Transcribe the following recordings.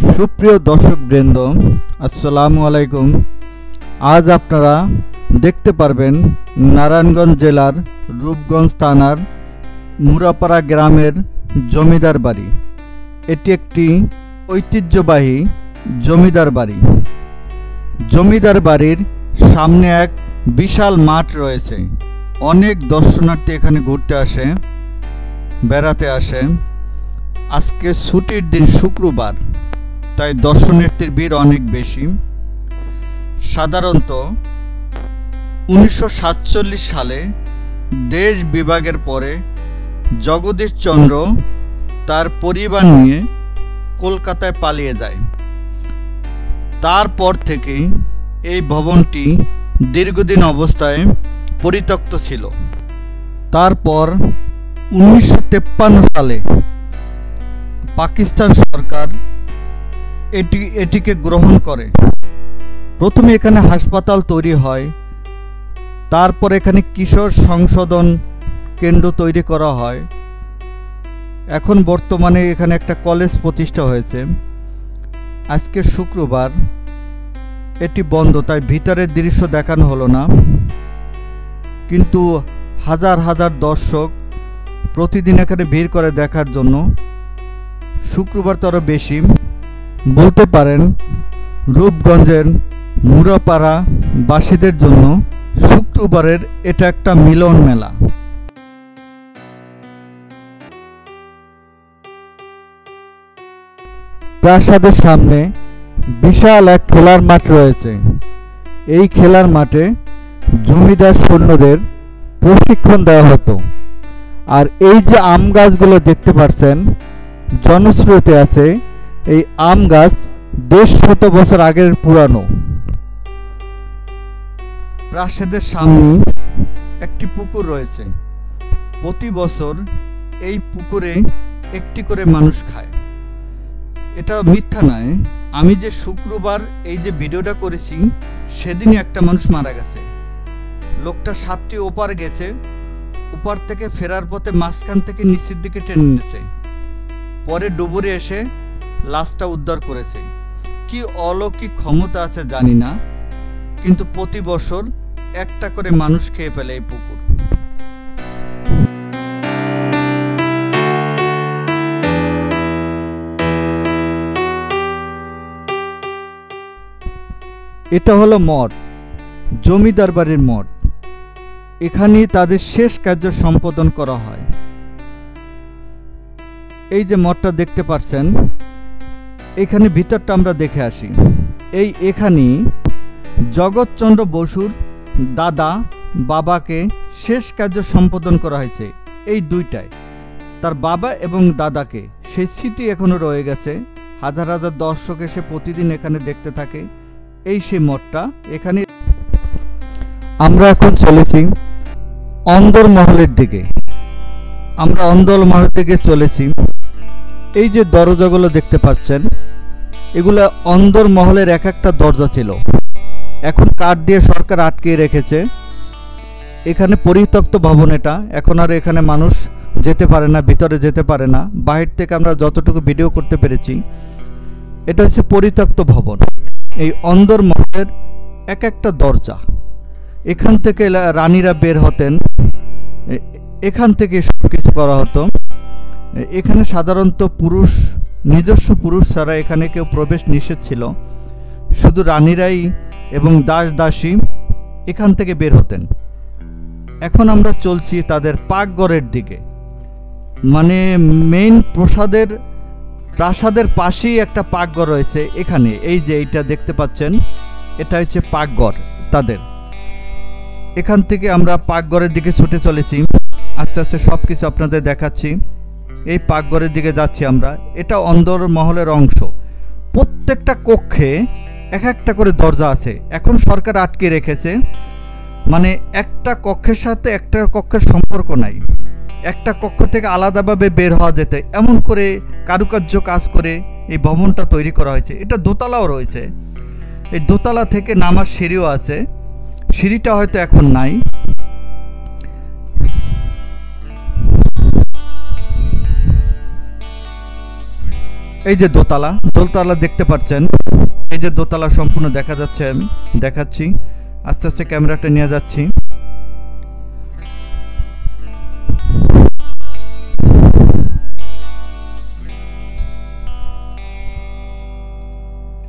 সুপ্রিয় দর্শকবৃন্দ, আসসালামু আলাইকুম। আজ আপনারা দেখতে পারবেন নারায়ণগঞ্জ জেলার রূপগঞ্জ থানার মুরাপাড়া গ্রামের জমিদার বাড়ি। এটি একটি ঐতিহ্যবাহী জমিদার বাড়ি। জমিদার বাড়ির সামনে এক বিশাল মাঠ রয়েছে। অনেক দর্শনার্থী এখানে ঘুরতে আসে, বেড়াতে আসে। আজকে ছুটির দিন, শুক্রবার, তাই দর্শনার্থীর ভিড় অনেক বেশি। সাধারণত 1947 সালে দেশ বিভাগের পরে জগদীশচন্দ্র তার পরিবার নিয়ে কলকাতায় পালিয়ে যায়। তারপর থেকে এই ভবনটি দীর্ঘদিন অবস্থায় পরিত্যক্ত ছিল। তারপর 1953 সালে পাকিস্তান সরকার এটিকে গ্রহণ করে। প্রথমে এখানে হাসপাতাল তৈরি হয়, তারপর এখানে কিশোর সংশোধন কেন্দ্র তৈরি করা হয়। এখন বর্তমানে এখানে একটা কলেজ প্রতিষ্ঠা হয়েছে। আজকে শুক্রবার, এটি বন্ধ, তাই ভিতরের দৃশ্য দেখানো হলো না। কিন্তু হাজার হাজার দর্শক প্রতিদিন এখানে ভিড় করে দেখার জন্য। শুক্রবার তো আরও বেশি। বলতে পারেন রূপগঞ্জের মুরাপাড়া বাসীদের জন্য শুক্রবারের এটা একটা মিলন মেলা। প্রাসাদের সামনে বিশাল এক খেলার মাঠ রয়েছে। এই খেলার মাঠে জমিদার সৈন্যদের প্রশিক্ষণ দেওয়া হতো। আর এই যে আম গাছগুলো দেখতে পাচ্ছেন জনশ্রুতি আছে, এই আম গাছ 150 বছর আগের পুরানো। প্রাসাদের সামনে একটি পুকুর রয়েছে। প্রতি বছর এই পুকুরে একটি করে মানুষ খায়। এটা মিথ্যা নয়। আমি যে শুক্রবার এই যে ভিডিওটা করেছি, সেদিনই একটা মানুষ মারা গেছে। লোকটা 7টি ওপার গেছে, ওপার থেকে ফেরার পথে মাঝখান থেকে নিচের দিকে টেনে নিয়েছে। পরে ডুবুরে এসে লাশটা উদ্ধার করেছে। কি অলৌকিক ক্ষমতা আছে জানি না, কিন্তু প্রতি বছর একটা করে মানুষ খেয়ে ফেলে এই পুকুর। এটা হলো মঠ, জমিদার বাড়ির মঠ। এখানেই তাদের শেষ কার্য সম্পাদন করা হয়। এই যে মঠটা দেখতে পাচ্ছেন, এখানে ভিতরটা আমরা দেখে আসি। এখানেই জগৎচন্দ্র বসুর দাদা বাবাকে শেষ কার্য সম্পাদন করা হয়েছে। এই দুইটায় তার বাবা এবং দাদাকে, সেই স্মৃতি এখনো রয়ে গেছে। হাজার হাজার দর্শক এসে প্রতিদিন এখানে দেখতে থাকে। এই সেই মঠটা। এখানে আমরা এখন চলেছি অন্দর মহলের দিকে। আমরা অন্দর মহলের দিকে চলেছি। এই যে দরজাগুলো দেখতে পাচ্ছেন, এগুলো অন্দর মহলের এক একটা দরজা ছিল। এখন কাঠ দিয়ে সরকার আটকে রেখেছে। এখানে পরিত্যক্ত ভবন এটা। এখন আর এখানে মানুষ যেতে পারে না, ভিতরে যেতে পারে না। বাহির থেকে আমরা যতটুকু ভিডিও করতে পেরেছি, এটা হচ্ছে পরিত্যক্ত ভবন। এই অন্দর মহলের এক একটা দরজা। এখান থেকে রানীরা বের হতেন, এখান থেকে সব কিছু করা হতো। এখানে সাধারণত পুরুষ, নিজস্ব পুরুষ ছাড়া এখানে কেউ প্রবেশ নিষেধ ছিল। শুধু রানীরাই এবং দাস দাসী এখান থেকে বের হতেন। এখন আমরা চলছি তাদের পাকঘরের দিকে। মানে মেইন প্রাসাদের পাশেই একটা পাকঘর রয়েছে এখানে। এই যে এইটা দেখতে পাচ্ছেন, এটা হচ্ছে পাকঘর তাদের। এখান থেকে আমরা পাকঘরের দিকে ছুটে চলেছি। আস্তে আস্তে সব কিছু আপনাদের দেখাচ্ছি। এই পাকঘরের দিকে যাচ্ছি আমরা। এটা অন্দর মহলের অংশ। প্রত্যেকটা কক্ষে এক একটা করে দরজা আছে। এখন সরকার আটকে রেখেছে। মানে একটা কক্ষের সাথে একটা কক্ষের সম্পর্ক নাই। একটা কক্ষ থেকে আলাদাভাবে বের হওয়া যেতে, এমন করে কারুকার্য কাজ করে এই ভবনটা তৈরি করা হয়েছে। এটা দোতলাও রয়েছে। এই দোতলা থেকে নামার সিঁড়িও আছে। সিঁড়িটা হয়তো এখন নাই। এই যে দোতলা, দোতলা দেখতে পাচ্ছেন, এই যে দোতলা সম্পূর্ণ দেখা যাচ্ছে, আমি দেখাচ্ছি, আস্তে আস্তে ক্যামেরাটা নিয়ে যাচ্ছি।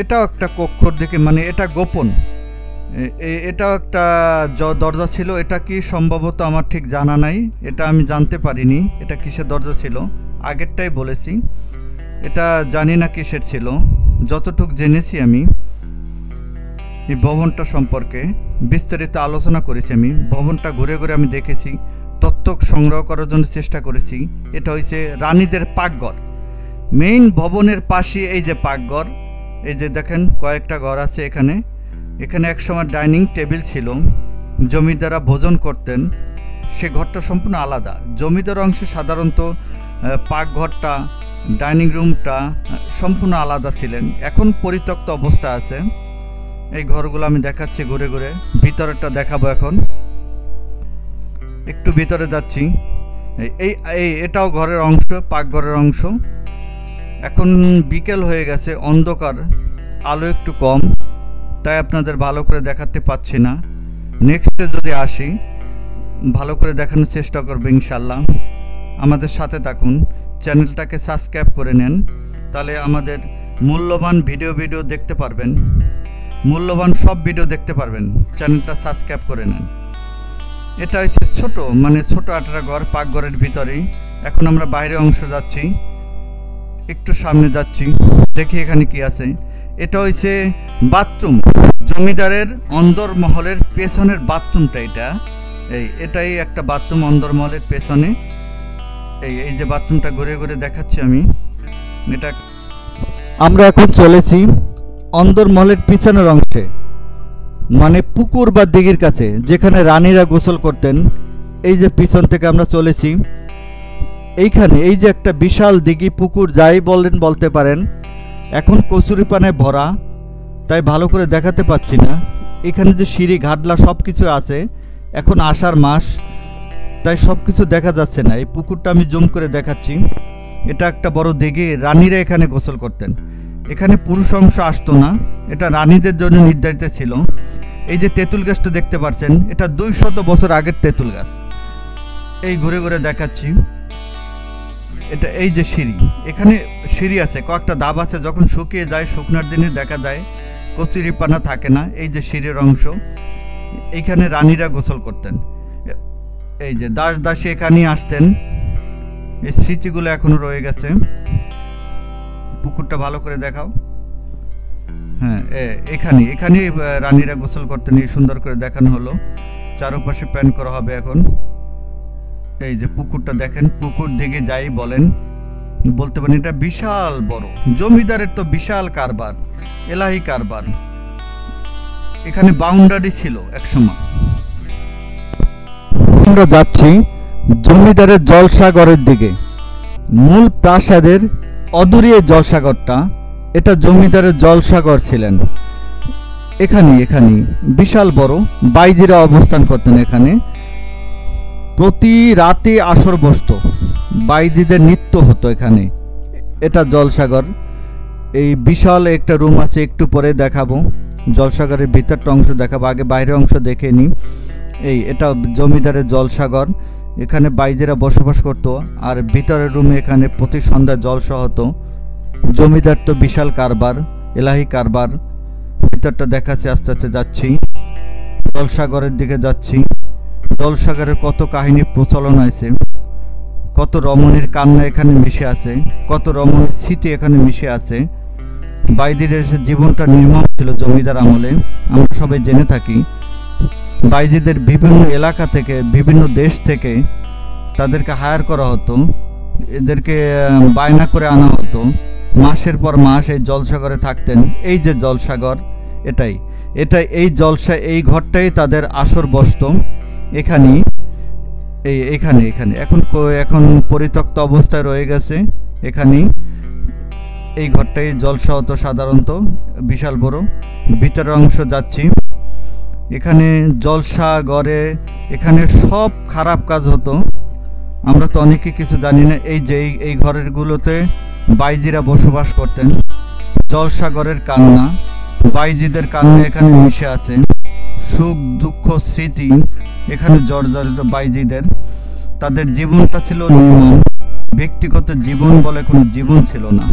এটাও একটা কক্ষর দিকে, মানে এটা গোপন, এটাও একটা দরজা ছিল। এটা কি সম্ভবত আমার ঠিক জানা নাই, এটা আমি জানতে পারিনি এটা কিসের দরজা ছিল। আগেরটাই বলেছি, এটা জানি না কিসের ছিল। যতটুকু জেনেছি আমি এই ভবনটা সম্পর্কে বিস্তারিত আলোচনা করেছি, আমি ভবনটা ঘুরে ঘুরে আমি দেখেছি, তথ্য সংগ্রহ করার জন্য চেষ্টা করেছি। এটা হচ্ছে রানীদের পাকঘর। মেইন ভবনের পাশে এই যে পাকঘর, এই যে দেখেন কয়েকটা ঘর আছে এখানে। এখানে একসময় ডাইনিং টেবিল ছিল, জমিদাররা ভোজন করতেন, সে ঘরটা সম্পূর্ণ আলাদা। জমিদার অংশে সাধারণত পাকঘরটা, ডাইনিং রুমটা সম্পূর্ণ আলাদা ছিলেন, এখন পরিত্যক্ত অবস্থা আছে। এই ঘরগুলো আমি দেখাচ্ছি ঘুরে ঘুরে, ভিতরেরটা দেখাবো এখন। একটু ভিতরে যাচ্ছি, এটাও ঘরের অংশ, পাকঘরের অংশ। এখন বিকেল হয়ে গেছে, অন্ধকার, আলো একটু কম, তাই আপনাদের ভালো করে দেখাতে পাচ্ছি না। নেক্সটে যদি আসি ভালো করে দেখানোর চেষ্টা করবো ইনশাল্লাহ। আমাদের সাথে থাকুন, চ্যানেলটাকে সাবস্ক্রাইব করে নেন, তাহলে আমাদের মূল্যবান ভিডিও দেখতে পারবেন, মূল্যবান সব ভিডিও দেখতে পারবেন। চ্যানেলটা সাবস্ক্রাইব করে নেন। এটা হচ্ছে ছোট, মানে ছোট একটা ঘর পাকঘরের ভিতরেই। এখন আমরা বাইরে অংশ যাচ্ছি, একটু সামনে যাচ্ছি, দেখি এখানে কি আছে। এটা হচ্ছে বাথরুম, জমিদারের অন্দরমহলের পেছনের বাথরুমটা এটা। এটাই একটা বাথরুম অন্দরমহলের পেছনে। এই যে বাথরুমটা ঘুরে ঘুরে দেখাচ্ছি আমি। এটা আমরা এখন চলেছি অন্দরমহলের পিছনের অংশে, মানে পুকুর বা দিঘির কাছে, যেখানে রানীরা গোসল করতেন। এই যে পিছন থেকে আমরা চলেছি, এইখানে এই যে একটা বিশাল দিঘি, পুকুর যাই বলতে পারেন, এখন কচুরিপানায় ভরা, তাই ভালো করে দেখাতে পাচ্ছি না। এখানে যে সিঁড়ি ঘাটলা সব কিছু আছে, এখন আষাঢ় মাস, তাই সব কিছু দেখা যাচ্ছে না। এই পুকুরটা আমি জুম করে দেখাচ্ছি। এটা একটা বড় দিঘি, রানীরা এখানে গোসল করতেন। এখানে পুরুষ অংশ আসতো না, এটা রানীদের জন্য নির্ধারিত ছিল। এই যে তেঁতুল গাছটা দেখতে পাচ্ছেন, এটা 200 বছর আগের তেঁতুল গাছ। এই ঘুরে ঘুরে দেখাচ্ছি। এটা এই যে সিঁড়ি, এখানে সিঁড়ি আছে, কয়েকটা ধাপ আছে, যখন শুকিয়ে যায়, শুকনার দিনে দেখা যায় কচুরিপানা থাকে না। এই যে সিঁড়ির অংশ, এইখানে রানীরা গোসল করতেন। এই যে দাসী এখানেই আসতেন, এই স্মৃতিগুলো এখনো রয়ে গেছে। পুকুরটা ভালো করে দেখাও। হ্যাঁ, এখানে রানীরা গোসল করতেন, এই সুন্দর করে দেখানো হলো। চারপাশে প্যান করা হবে এখন। এই যে পুকুরটা দেখেন, পুকুর দিকে যাই বলেন, বলতে পারেন এটা বিশাল বড়। জমিদারের তো বিশাল কারবার, এলাহি কারবার। এখানে বাউন্ডারি ছিল একসময়। আমরা যাচ্ছি জমিদারের জলসাগরের দিকে, মূল প্রাসাদের অদূরে জলসাগরটা, এটা জমিদারের জলসাগর ছিলেন। এখানে বিশাল বড়, বাইজিরা অবস্থান করতেন এখানে। প্রতি রাতে আসর বসত, বাইজিদের নৃত্য হতো এখানে। এটা জলসাগর। এই বিশাল একটা রুম আছে, একটু পরে দেখাবো। জলসাগরের ভিতরটা অংশ দেখাবো, আগে বাইরের অংশ দেখে নিই। এটা জমিদারের জলসাগর, এখানে বাইজিরা বসবাস করতো। আর ভিতরের রুমে এখানে প্রতি সন্ধ্যায় জলসা হতো। জমিদার তো বিশাল কারবার, এলাহি কারবার। ভিতরটা দেখাচ্ছে, আস্তে আস্তে যাচ্ছি, জলসাগরের দিকে যাচ্ছি। জলসাগরের কত কাহিনী প্রচলন আছে, কত রমণীর কান্না এখানে মিশে আছে, কত রমণীর স্মৃতি এখানে মিশে আছে। বাইজিদের জীবনটা নির্মম ছিল জমিদার আমলে, আমরা সবাই জেনে থাকি। বাইজিদের বিভিন্ন এলাকা থেকে, বিভিন্ন দেশ থেকে তাদেরকে হায়ার করা হতো, এদেরকে বায়না করে আনা হতো। মাসের পর মাস এই জলসাগরে থাকতেন। এই যে জলসাগর, এটাই এই এই ঘরটাই তাদের আসর বসত এখানেই। এখানে এখন পরিত্যক্ত অবস্থায় রয়ে গেছে। এখানেই এই ঘরটাই জলসা হতো সাধারণত, বিশাল বড়। ভিতরের অংশ যাচ্ছি, এখানে জলসাগরে এখানে সব খারাপ কাজ হতো, আমরা তো অনেকে কিছু জানি না। এই যে এই ঘরেরগুলোতে বাইজিরা বসবাস করতেন। জলসাগরের কান্না, বাইজিদের কান্না এখানে মিশে আছে। সুখ দুঃখ স্মৃতি এখানে জর্জরিত বাইজিদের। তাদের জীবনটা ছিল নির্মম, ব্যক্তিগত জীবন বলে কোনো জীবন ছিল না।